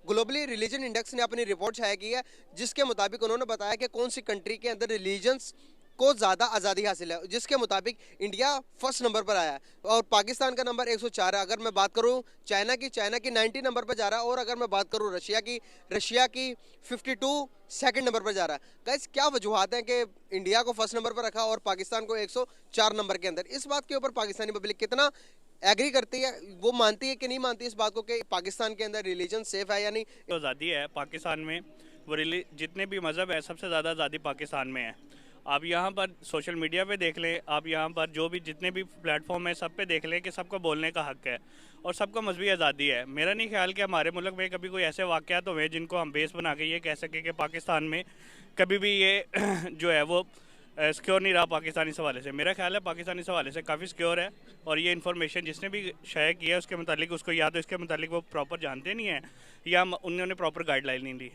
Globally religion index ने अपनी report शाया की है, जिसके मुताबिक उन्होंने बताया कि कौन सी कंट्री के अंदर रिलीजन्स को ज़्यादा आज़ादी हासिल है, जिसके मुताबिक इंडिया फर्स्ट नंबर पर आया है और पाकिस्तान का नंबर 104 है। अगर मैं बात करूं चाइना की 90 नंबर पर जा रहा है, और अगर मैं बात करूं रशिया की 52 सेकंड नंबर पर जा रहा है। गाइस, क्या वजूहत हैं कि इंडिया को फर्स्ट नंबर पर रखा और पाकिस्तान को 104 नंबर के अंदर? इस बात के ऊपर पाकिस्तानी पब्लिक कितना एग्री करती है, वो मानती है कि नहीं मानती इस बात को कि पाकिस्तान के अंदर रिलीजन सेफ है या नहीं? जो आज़ादी है पाकिस्तान में, वो जितने भी मज़हब है सबसे ज़्यादा आज़ादी पाकिस्तान में है। आप यहाँ पर सोशल मीडिया पे देख लें, आप यहाँ पर जो भी जितने भी प्लेटफॉर्म है सब पे देख लें कि सबको बोलने का हक़ है और सबको मजहबी आज़ादी है। मेरा नहीं ख्याल कि हमारे मुल्क में कभी कोई ऐसे वाक़यात हुए जिनको हम बेस बना के ये कह सकें कि पाकिस्तान में कभी भी ये जो है वो सिक्योर नहीं रहा पाकिस्तान इस हवाले से। मेरा ख्याल है पाकिस्तान इस हवाले से काफ़ी सिक्योर है और ये इन्फॉर्मेशन जिसने भी शाया किया है उसके मुतालिक उसको या तो इसके मुतालिक वो प्रॉपर जानते नहीं है या उन्होंने प्रॉपर गाइडलाइन नहीं ली।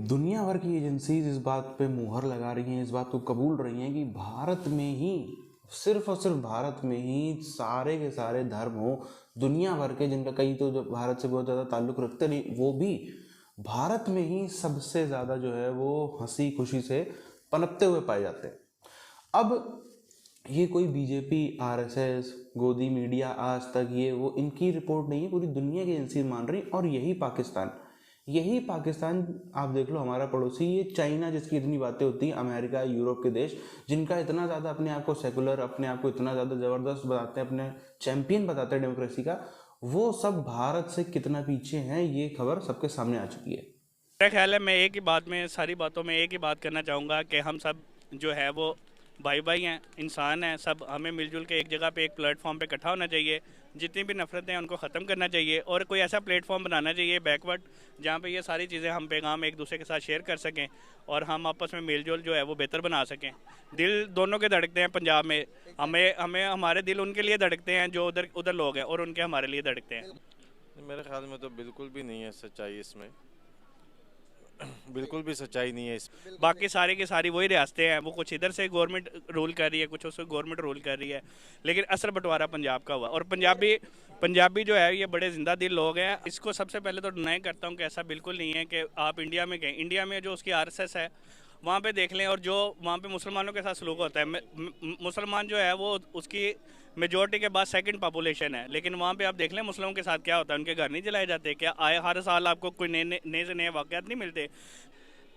दुनिया भर की एजेंसीज इस बात पे मुहर लगा रही हैं, इस बात को कबूल रही हैं कि भारत में ही, सिर्फ और सिर्फ भारत में ही सारे के सारे धर्म हो, दुनिया भर के जिनका कई तो जो भारत से बहुत ज़्यादा ताल्लुक़ रखते नहीं, वो भी भारत में ही सबसे ज़्यादा जो है वो हंसी खुशी से पनपते हुए पाए जाते हैं। अब ये कोई बीजेपी, आरएसएस, गोदी मीडिया, आज तक, ये वो इनकी रिपोर्ट नहीं है, पूरी दुनिया की एजेंसी मान रही। और यही पाकिस्तान आप देख लो, हमारा पड़ोसी, ये चाइना जिसकी इतनी बातें होती हैं, अमेरिका, यूरोप के देश जिनका इतना ज़्यादा अपने आप को सेकुलर, अपने आप को इतना ज़्यादा ज़बरदस्त बताते हैं, अपने चैंपियन बताते हैं डेमोक्रेसी का, वो सब भारत से कितना पीछे हैं ये खबर सबके सामने आ चुकी है। मेरा ख्याल है मैं एक ही बात में, सारी बातों में एक ही बात करना चाहूँगा कि हम सब जो है वो भाई भाई हैं, इंसान हैं, सब हमें मिलजुल के एक जगह पे एक प्लेटफॉर्म पे इकट्ठा होना चाहिए। जितनी भी नफरतें हैं उनको ख़त्म करना चाहिए और कोई ऐसा प्लेटफॉर्म बनाना चाहिए बैकवर्ड जहाँ पे ये सारी चीज़ें, हम पैगाम एक दूसरे के साथ शेयर कर सकें और हम आपस में मेलजोल जो है वो बेहतर बना सकें। दिल दोनों के धड़कते हैं पंजाब में, हमें हमें हमारे दिल उनके लिए धड़कते हैं जो उधर उधर लोग हैं और उनके हमारे लिए धड़कते हैं। मेरे ख्याल में तो बिल्कुल भी नहीं है सच्चाई इसमें, बिल्कुल भी सच्चाई नहीं है इसमें। बाकी सारी की सारी वही रियासतें हैं, वो कुछ इधर से गवर्नमेंट रूल कर रही है, कुछ उससे गवर्नमेंट रूल कर रही है, लेकिन असर बंटवारा पंजाब का हुआ। और पंजाबी जो है ये बड़े जिंदा दिल लोग हैं। इसको सबसे पहले तो डिनाई करता हूँ कि ऐसा बिल्कुल नहीं है कि आप इंडिया में गए, इंडिया में जो उसकी आरएसएस है वहाँ पे देख लें और जो वहाँ पे मुसलमानों के साथ सलूक होता है, मुसलमान जो है वो उसकी मेजोरिटी के बाद सेकंड पॉपुलेशन है, लेकिन वहाँ पे आप देख लें मुस्लिमों के साथ क्या होता है, उनके घर नहीं जलाए जाते क्या? आए हर साल आपको कोई नए से नए वाक़यात नहीं मिलते?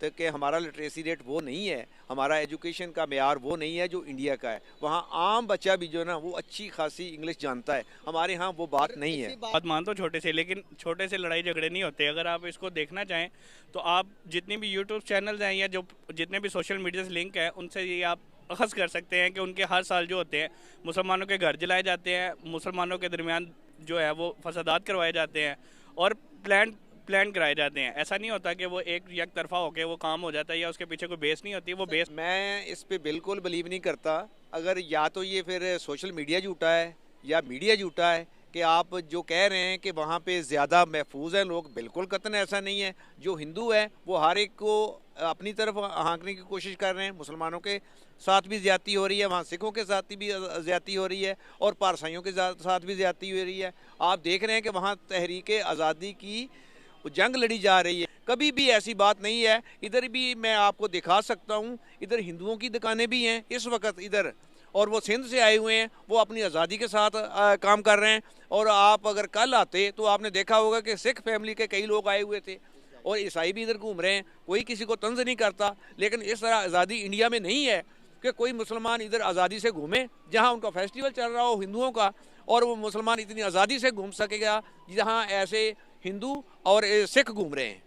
तो कि हमारा लिटरेसी रेट वो नहीं है, हमारा एजुकेशन का मेयार वो नहीं है जो इंडिया का है। वहाँ आम बच्चा भी जो है ना वो अच्छी खासी इंग्लिश जानता है, हमारे यहाँ वो बात नहीं है। बात मानता हूँ छोटे से, लेकिन छोटे से लड़ाई झगड़े नहीं होते। अगर आप इसको देखना चाहें तो आप जितनी भी यूट्यूब चैनल्स हैं या जो जितने भी सोशल मीडिया से लिंक है उनसे ये आप अखज़ कर सकते हैं कि उनके हर साल जो होते हैं मुसलमानों के घर जलाए जाते हैं, मुसलमानों के दरमियान जो है वो फसादात करवाए जाते हैं और प्लान कराए जाते हैं। ऐसा नहीं होता कि वो एक तरफा होकर वो काम हो जाता है या उसके पीछे कोई बेस नहीं होती। वो बेस, मैं इस पे बिल्कुल बिलीव नहीं करता। अगर या तो ये फिर सोशल मीडिया झूठा है या मीडिया झूठा है कि आप जो कह रहे हैं कि वहाँ पे ज़्यादा महफूज हैं लोग, बिल्कुल कतन ऐसा नहीं है। जो हिंदू है वो हर एक को अपनी तरफ हाँकने की कोशिश कर रहे हैं। मुसलमानों के साथ भी ज़्यादती हो रही है, वहाँ सिखों के साथ भी ज़्यादती हो रही है और पारसाइयों के साथ भी ज़्यादती हो रही है। आप देख रहे हैं कि वहाँ तहरीक आज़ादी की जंग लड़ी जा रही है। कभी भी ऐसी बात नहीं है। इधर भी मैं आपको दिखा सकता हूँ, इधर हिंदुओं की दुकानें भी हैं इस वक्त इधर, और वो सिंध से आए हुए हैं, वो अपनी आज़ादी के साथ काम कर रहे हैं। और आप अगर कल आते तो आपने देखा होगा कि सिख फैमिली के कई लोग आए हुए थे और ईसाई भी इधर घूम रहे हैं। कोई किसी को तंज नहीं करता, लेकिन इस तरह आज़ादी इंडिया में नहीं है कि कोई मुसलमान इधर आज़ादी से घूमे। जहाँ उनका फेस्टिवल चल रहा हो हिंदुओं का, और वो मुसलमान इतनी आज़ादी से घूम सकेगा जहाँ ऐसे हिंदू और सिख घूम रहे हैं।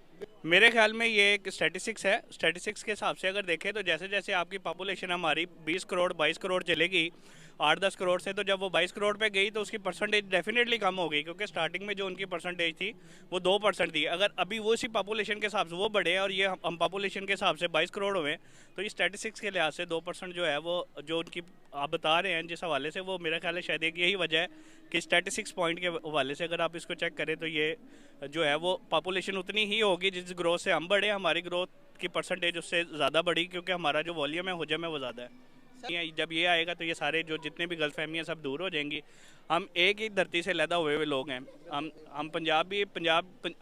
मेरे ख्याल में ये एक स्टैटिस्टिक्स है। स्टैटिस्टिक्स के हिसाब से अगर देखें तो जैसे जैसे आपकी पॉपुलेशन हमारी 20 करोड़ 22 करोड़ चलेगी 8-10 करोड़ से, तो जब वो 22 करोड़ पे गई तो उसकी परसेंटेज डेफिनेटली कम हो गई, क्योंकि स्टार्टिंग में जो उनकी परसेंटेज थी वो 2% थी। अगर अभी वो इसी पॉपुलेशन के हिसाब से वो बढ़े और ये हम पॉपुलेशन के हिसाब से 22 करोड़ हुए, तो ये स्टैटिस्टिक्स के लिहाज से 2% जो है वो जो उनकी आप बता रहे हैं जिस हवाले से, वो मेरा ख्याल है शायद एक यही वजह है कि स्टैटिस्टिक्स पॉइंट के हवाले से अगर आप इसको चेक करें तो ये जो है वो पॉपुलेशन उतनी ही होगी जिस ग्रोथ से हम बढ़े, हमारी ग्रोथ की परसेंटेज उससे ज़्यादा बढ़ी, क्योंकि हमारा जो वॉल्यूम है, हुजम है, वो ज़्यादा है। जब ये आएगा तो ये सारे जो जितने भी गलतफहमियां सब दूर हो जाएंगी। हम एक ही धरती से पैदा हुए लोग हैं। हम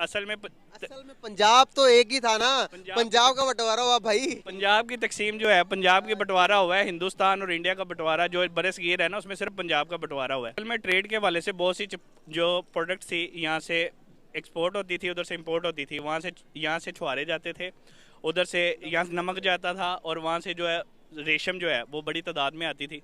असल में पंजाब तो एक ही था ना, पंजाब पंजाब का बंटवारा हुआ भाई। पंजाब की तकसीम जो है, पंजाब की बंटवारा हुआ है, हिंदुस्तान और इंडिया का बंटवारा जो बरसगीर है ना, उसमें सिर्फ पंजाब का बंटवारा हुआ है। असल में ट्रेड के हवाले से बहुत सी जो प्रोडक्ट्स थी यहाँ से एक्सपोर्ट होती थी, उधर से इंपोर्ट होती थी। यहाँ से छुआरे जाते थे, उधर से यहाँ नमक जाता था, और वहाँ से जो है रेशम जो है वो बड़ी तादाद में आती थी,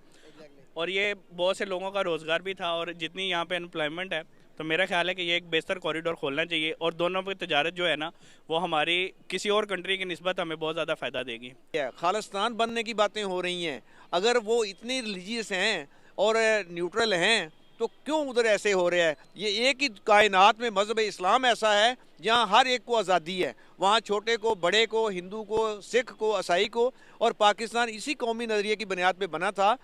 और ये बहुत से लोगों का रोज़गार भी था। और जितनी यहाँ पे अनएम्प्लॉयमेंट है, तो मेरा ख्याल है कि ये एक बेहतर कॉरिडोर खोलना चाहिए, और दोनों की तजारत जो है ना वो हमारी किसी और कंट्री की निस्बत हमें बहुत ज़्यादा फ़ायदा देगी। खालिस्तान बनने की बातें हो रही हैं, अगर वो इतनी रिलीजियस हैं और न्यूट्रल हैं तो क्यों उधर ऐसे हो रहा है? ये एक ही कायनात में मज़हब इस्लाम ऐसा है जहाँ हर एक को आज़ादी है, वहाँ छोटे को, बड़े को, हिंदू को, सिख को, ईसाई को। और पाकिस्तान इसी कौमी नज़रिए की बुनियाद पे बना था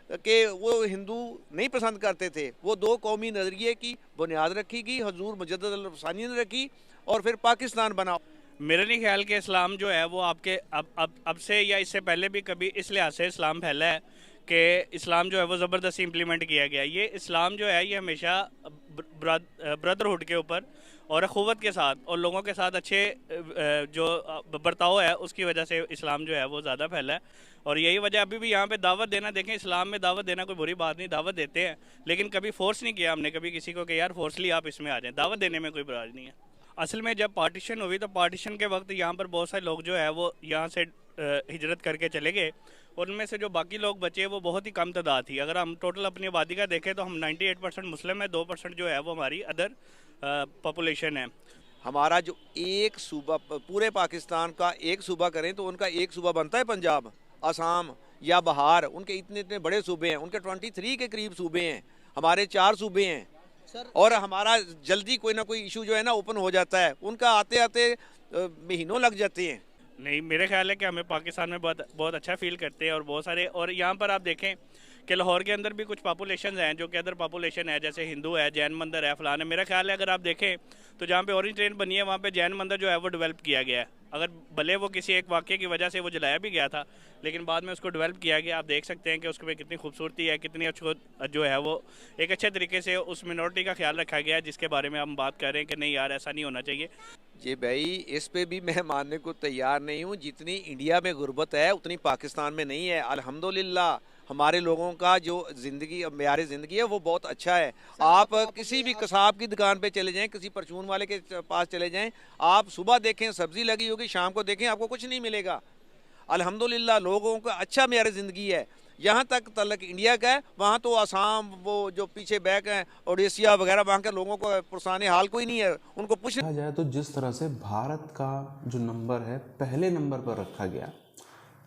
कि वो हिंदू नहीं पसंद करते थे। वो दो कौमी नज़रिए की बुनियाद रखी गई, हजूर मुजद्दद अल-रफ़सानी ने रखी, और फिर पाकिस्तान बना। मेरा नहीं ख्याल कि इस्लाम जो है वो आपके अब से या इससे पहले भी कभी इस लिहाज से इस्लाम फैला है कि इस्लाम जो है वो ज़बरदस्ती इम्प्लीमेंट किया गया। ये इस्लाम जो है ये हमेशा ब्रदरहुड के ऊपर और अखुवत के साथ और लोगों के साथ अच्छे जो बर्ताव है उसकी वजह से इस्लाम जो है वो ज़्यादा फैला है। और यही वजह अभी भी यहाँ पे दावत देना, देखें इस्लाम में दावत देना कोई बुरी बात नहीं, दावत देते हैं, लेकिन कभी फोर्स नहीं किया हमने कभी किसी को कि यार फोर्सली आप इसमें आ जाएं। दावत देने में कोई बुराई नहीं है। असल में जब पार्टीशन हुई तो पार्टीशन के वक्त यहाँ पर बहुत सारे लोग जो है वो यहाँ से हिजरत करके चले गए, और उनमें से जो बाकी लोग बचे वो बहुत ही कम तादाद थी। अगर हम टोटल अपनी आबादी का देखें तो हम 98% मुस्लिम है, 2% जो है वो हमारी अदर पॉपुलेशन है। हमारा जो एक सूबा, पूरे पाकिस्तान का एक सूबा करें तो उनका एक सूबा बनता है पंजाब, असम या बिहार। उनके इतने इतने बड़े सूबे हैं, उनके 23 के करीब सूबे हैं, हमारे 4 सूबे हैं। और हमारा जल्दी कोई ना कोई इशू जो है ना ओपन हो जाता है, उनका आते आते महीनों लग जाते हैं। नहीं, मेरे ख्याल है कि हमें पाकिस्तान में बहुत अच्छा फील करते हैं, और बहुत सारे, और यहाँ पर आप देखें कि लाहौर के अंदर भी कुछ पॉपुलेशन हैं जो कि अदर पॉपुलेशन है, जैसे हिंदू है, जैन मंदिर है, फलान है। मेरा ख्याल है अगर आप देखें तो जहाँ पे ऑरेंज ट्रेन बनी है वहाँ पे जैन मंदिर जो है वो डेवलप किया गया है। अगर भले वो किसी एक वाक़े की वजह से वो जलाया भी गया था, लेकिन बाद में उसको डेवलप किया गया। आप देख सकते हैं कि उसके पे कितनी खूबसूरती है, कितनी अच्छी जो है वो एक अच्छे तरीके से उस मिनॉरिटी का ख्याल रखा गया है, जिसके बारे में हम बात कर रहे हैं कि नहीं यार ऐसा नहीं होना चाहिए। जी भाई, इस पे भी मैं मानने को तैयार नहीं हूँ। जितनी इंडिया में गुर्बत है उतनी पाकिस्तान में नहीं है। अल्हम्दुलिल्लाह हमारे लोगों का जो ज़िंदगी, मेयार ज़िंदगी है वो बहुत अच्छा है। आप किसी भी कसाब की दुकान पे चले जाएं, किसी परचून वाले के पास चले जाएं, आप सुबह देखें सब्ज़ी लगी होगी, शाम को देखें आपको कुछ नहीं मिलेगा। अल्हम्दुलिल्लाह लोगों का अच्छा मेयार ज़िंदगी है। यहाँ तक तलक इंडिया का है, वहाँ तो आसाम, वो जो पीछे बैक है, ओडिसिया वगैरह, वहाँ के लोगों को पुरसाने हाल कोई नहीं है, उनको पूछ जाए तो जिस तरह से भारत का जो नंबर है पहले नंबर पर रखा गया।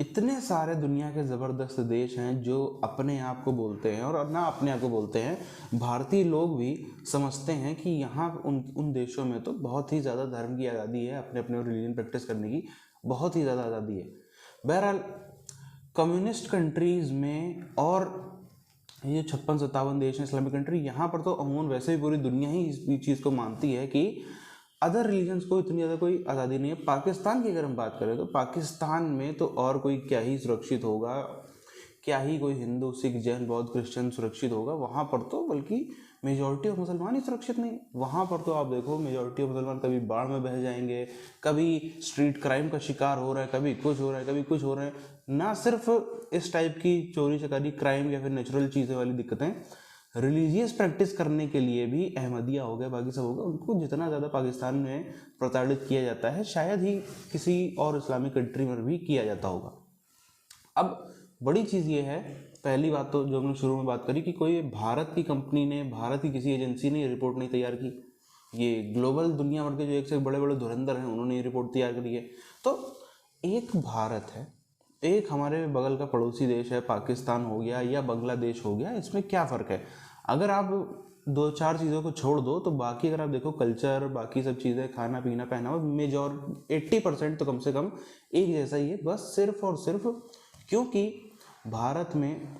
इतने सारे दुनिया के ज़बरदस्त देश हैं जो अपने आप को बोलते हैं और ना अपने आप को बोलते हैं। भारतीय लोग भी समझते हैं कि यहाँ उन देशों में तो बहुत ही ज़्यादा धर्म की आज़ादी है, अपने अपने रिलीजन प्रैक्टिस करने की बहुत ही ज़्यादा आज़ादी है। बहरहाल कम्युनिस्ट कंट्रीज़ में और ये 56-57 देश हैं इस्लामिक कंट्री, यहाँ पर तो अमूमन वैसे भी पूरी दुनिया ही इस चीज़ को मानती है कि अदर रिलीजन्स को इतनी ज़्यादा कोई आज़ादी नहीं है। पाकिस्तान की अगर हम बात करें तो पाकिस्तान में तो और कोई क्या ही सुरक्षित होगा, क्या ही कोई हिंदू, सिख, जैन, बौद्ध, क्रिश्चियन सुरक्षित होगा। वहाँ पर तो बल्कि मेजॉरिटी ऑफ मुसलमान ही सुरक्षित नहीं। वहाँ पर तो आप देखो मेजॉरिटी ऑफ मुसलमान कभी बाढ़ में बह जाएंगे, कभी स्ट्रीट क्राइम का शिकार हो रहा है, कभी कुछ हो रहा है, कभी कुछ हो रहा है। ना सिर्फ इस टाइप की चोरी चकारी क्राइम या फिर नेचुरल चीज़ें वाली दिक्कतें, रिलीजियस प्रैक्टिस करने के लिए भी अहमदिया हो गया, बाकी सब हो गया, उनको जितना ज़्यादा पाकिस्तान में प्रताड़ित किया जाता है शायद ही किसी और इस्लामिक कंट्री में भी किया जाता होगा। अब बड़ी चीज़ ये है, पहली बात तो जो हमने शुरू में बात करी कि कोई भारत की कंपनी ने, भारत की किसी एजेंसी ने ये रिपोर्ट नहीं तैयार की। ये ग्लोबल दुनिया भर के जो एक से बड़े बड़े धुरंधर हैं उन्होंने ये रिपोर्ट तैयार करी है। तो एक भारत है, एक हमारे बगल का पड़ोसी देश है, पाकिस्तान हो गया या बांग्लादेश हो गया, इसमें क्या फ़र्क है? अगर आप 2-4 चीज़ों को छोड़ दो तो बाकी अगर आप देखो कल्चर, बाकी सब चीज़ें, खाना पीना, पहनावा, मेजॉर 80% तो कम से कम एक जैसा ही है। बस सिर्फ और सिर्फ क्योंकि भारत में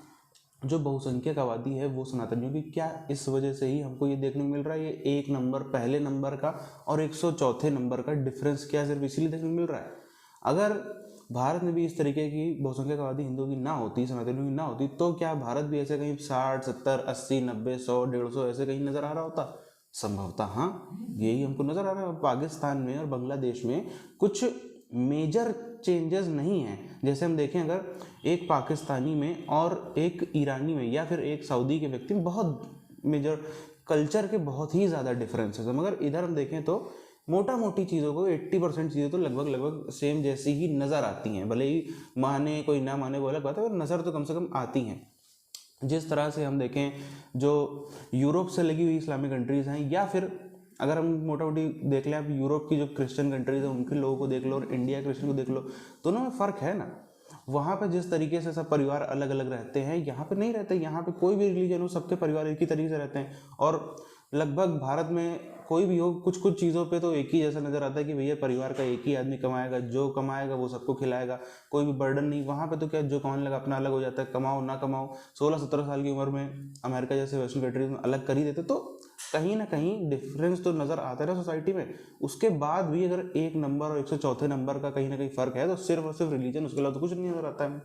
जो बहुसंख्यक आबादी है वो सनातनियों की, क्या इस वजह से ही हमको ये देखने को मिल रहा है। ये 1 नंबर पहले नंबर का और 104 नंबर का डिफरेंस क्या सिर्फ इसीलिए देखने को मिल रहा है? अगर भारत में भी इस तरीके की बहुसंख्यक आबादी हिंदुओं की ना होती, सनातनियों की ना होती, तो क्या भारत भी ऐसे कहीं 60, 70, 80, 90, 100, 150 ऐसे कहीं नज़र आ रहा होता? संभवतः हाँ, यही हमको नज़र आ रहा है। पाकिस्तान में और बांग्लादेश में कुछ मेजर चेंजेस नहीं हैं। जैसे हम देखें, अगर एक पाकिस्तानी में और एक ईरानी में या फिर एक सऊदी के व्यक्ति में बहुत मेजर कल्चर के बहुत ही ज़्यादा डिफरेंसेस है, मगर इधर हम देखें तो मोटा मोटी चीज़ों को 80% चीज़ें तो लगभग सेम जैसी ही नज़र आती हैं। भले ही माने कोई ना माने वो अलग बात है, पर नज़र तो कम से कम आती हैं। जिस तरह से हम देखें, जो यूरोप से लगी हुई इस्लामिक कंट्रीज़ हैं, या फिर अगर हम मोटा मोटी देख लें, आप यूरोप की जो क्रिश्चियन कंट्रीज़ हैं उनके लोगों को देख लो और इंडिया क्रिश्चियन को देख लो, दोनों में फ़र्क है ना। वहाँ पे जिस तरीके से सब परिवार अलग अलग रहते हैं, यहाँ पे नहीं रहते। यहाँ पे कोई भी रिलीजन हो, सबके परिवार एक ही तरीके से रहते हैं। और लगभग भारत में कोई भी हो, कुछ कुछ चीज़ों पे तो एक ही जैसा नज़र आता है कि भैया परिवार का एक ही आदमी कमाएगा, जो कमाएगा वो सबको खिलाएगा, कोई भी बर्डन नहीं। वहाँ पे तो क्या, जो कमाने लगा अपना अलग हो जाता है, कमाओ ना कमाओ, 16-17 साल की उम्र में अमेरिका जैसे वेस्टर्न कंट्रीज में अलग कर ही देते। तो कहीं ना कहीं डिफरेंस तो नज़र आता है ना सोसाइटी में। उसके बाद भी अगर 1 नंबर और 104 नंबर का कहीं ना कहीं फ़र्क है, तो सिर्फ और सिर्फ रिलीजन, उसके अलावा तो कुछ नहीं नज़र आता है।